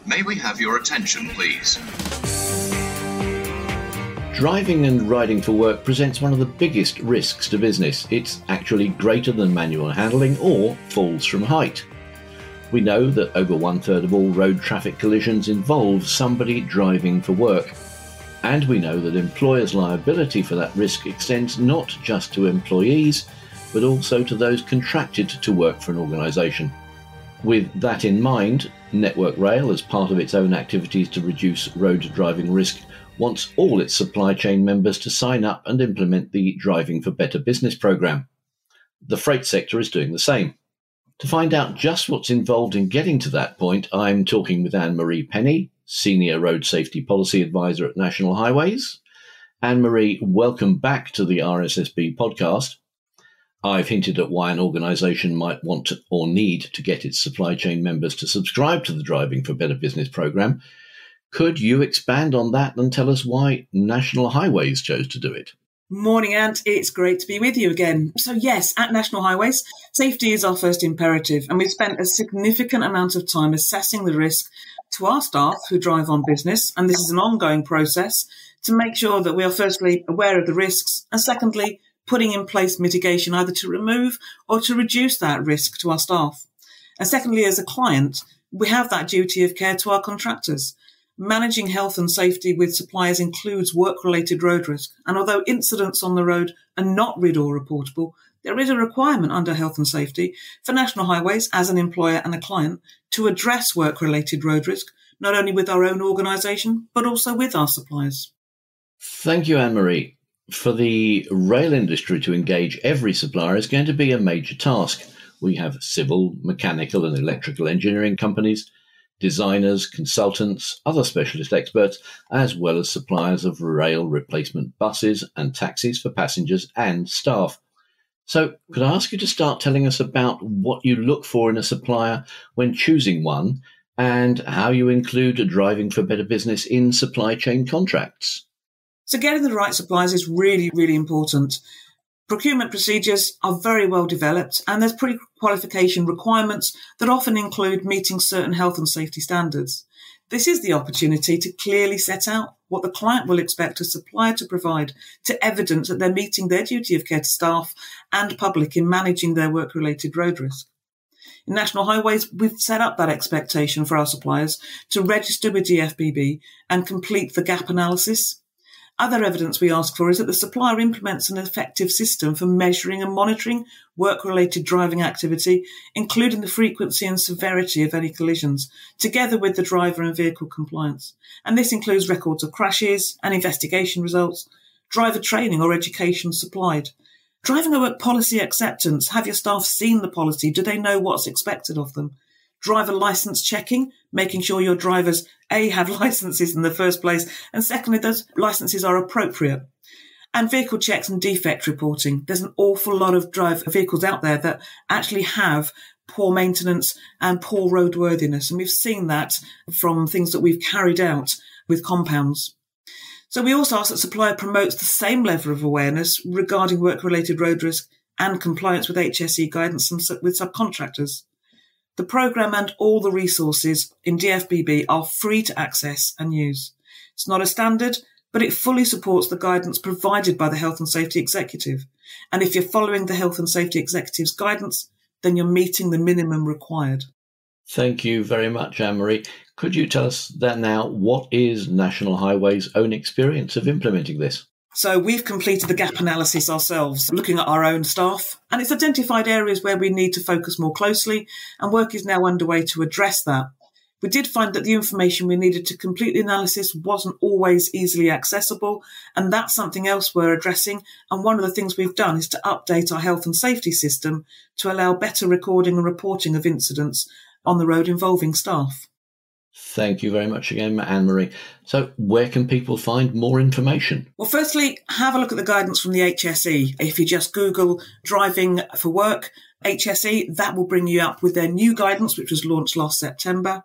May we have your attention, please? Driving and riding for work presents one of the biggest risks to business. It's actually greater than manual handling or falls from height. We know that over 1/3 of all road traffic collisions involve somebody driving for work. And we know that employers' liability for that risk extends not just to employees, but also to those contracted to work for an organisation. With that in mind, Network Rail, as part of its own activities to reduce road driving risk, wants all its supply chain members to sign up and implement the Driving for Better Business programme. The freight sector is doing the same. To find out just what's involved in getting to that point, I'm talking with Anne-Marie Penny, Senior Road Safety Policy Advisor at National Highways. Anne-Marie, welcome back to the RSSB podcast. I've hinted at why an organisation might want to, or need to get its supply chain members to subscribe to the Driving for Better Business programme. Could you expand on that and tell us why National Highways chose to do it? Morning, Ant. It's great to be with you again. So yes, at National Highways, safety is our first imperative, and we've spent a significant amount of time assessing the risk to our staff who drive on business, and this is an ongoing process, to make sure that we are firstly aware of the risks, and secondly, putting in place mitigation either to remove or to reduce that risk to our staff. And secondly, as a client, we have that duty of care to our contractors. Managing health and safety with suppliers includes work-related road risk. And although incidents on the road are not RID or reportable, there is a requirement under health and safety for National Highways as an employer and a client to address work-related road risk, not only with our own organisation, but also with our suppliers. Thank you, Anne-Marie. For the rail industry to engage every supplier is going to be a major task. We have civil, mechanical and electrical engineering companies, designers, consultants, other specialist experts, as well as suppliers of rail replacement buses and taxis for passengers and staff. So could I ask you to start telling us about what you look for in a supplier when choosing one and how you include Driving for Better Business in supply chain contracts? So getting the right suppliers is really, really important. Procurement procedures are very well developed, and there's pre-qualification requirements that often include meeting certain health and safety standards. This is the opportunity to clearly set out what the client will expect a supplier to provide to evidence that they're meeting their duty of care to staff and public in managing their work-related road risk. In National Highways, we've set up that expectation for our suppliers to register with DFBB and complete the gap analysis. Other evidence we ask for is that the supplier implements an effective system for measuring and monitoring work-related driving activity, including the frequency and severity of any collisions, together with the driver and vehicle compliance. And this includes records of crashes and investigation results, driver training or education supplied. Driving a work policy acceptance. Have your staff seen the policy? Do they know what's expected of them? Driver licence checking, making sure your drivers, A, have licences in the first place, and secondly, those licences are appropriate. And vehicle checks and defect reporting. There's an awful lot of vehicles out there that actually have poor maintenance and poor roadworthiness, and we've seen that from things that we've carried out with compounds. So we also ask that supplier promotes the same level of awareness regarding work-related road risk and compliance with HSE guidance and with subcontractors. The programme and all the resources in DFBB are free to access and use. It's not a standard, but it fully supports the guidance provided by the Health and Safety Executive. And if you're following the Health and Safety Executive's guidance, then you're meeting the minimum required. Thank you very much, Anne-Marie. Could you tell us then now, what is National Highways' own experience of implementing this? So we've completed the gap analysis ourselves, looking at our own staff, and it's identified areas where we need to focus more closely, and work is now underway to address that. We did find that the information we needed to complete the analysis wasn't always easily accessible, and that's something else we're addressing. And one of the things we've done is to update our health and safety system to allow better recording and reporting of incidents on the road involving staff. Thank you very much again, Anne-Marie. So where can people find more information? Well, firstly, have a look at the guidance from the HSE. If you just Google Driving for Work, HSE, that will bring you up with their new guidance, which was launched last September.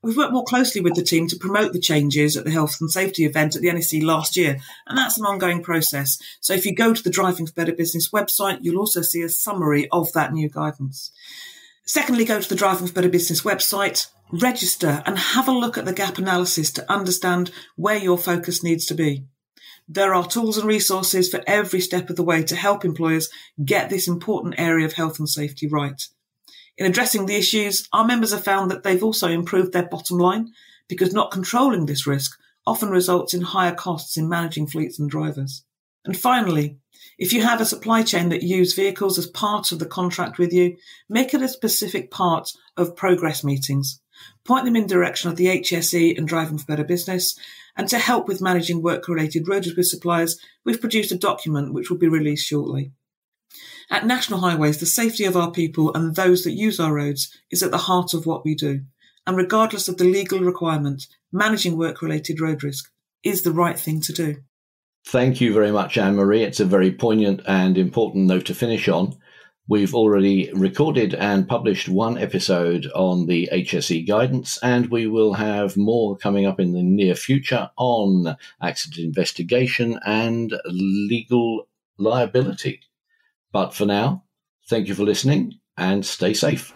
We've worked more closely with the team to promote the changes at the health and safety event at the NEC last year, and that's an ongoing process. So if you go to the Driving for Better Business website, you'll also see a summary of that new guidance. Secondly, go to the Driving for Better Business website, register and have a look at the gap analysis to understand where your focus needs to be. There are tools and resources for every step of the way to help employers get this important area of health and safety right. In addressing the issues, our members have found that they've also improved their bottom line because not controlling this risk often results in higher costs in managing fleets and drivers. And finally, if you have a supply chain that use vehicles as part of the contract with you, make it a specific part of progress meetings. Point them in the direction of the HSE and Driving for Better Business. And to help with managing work-related road risk with suppliers, we've produced a document which will be released shortly. At National Highways, the safety of our people and those that use our roads is at the heart of what we do. And regardless of the legal requirement, managing work-related road risk is the right thing to do. Thank you very much, Anne-Marie. It's a very poignant and important note to finish on. We've already recorded and published one episode on the HSE guidance, and we will have more coming up in the near future on accident investigation and legal liability. But for now, thank you for listening and stay safe.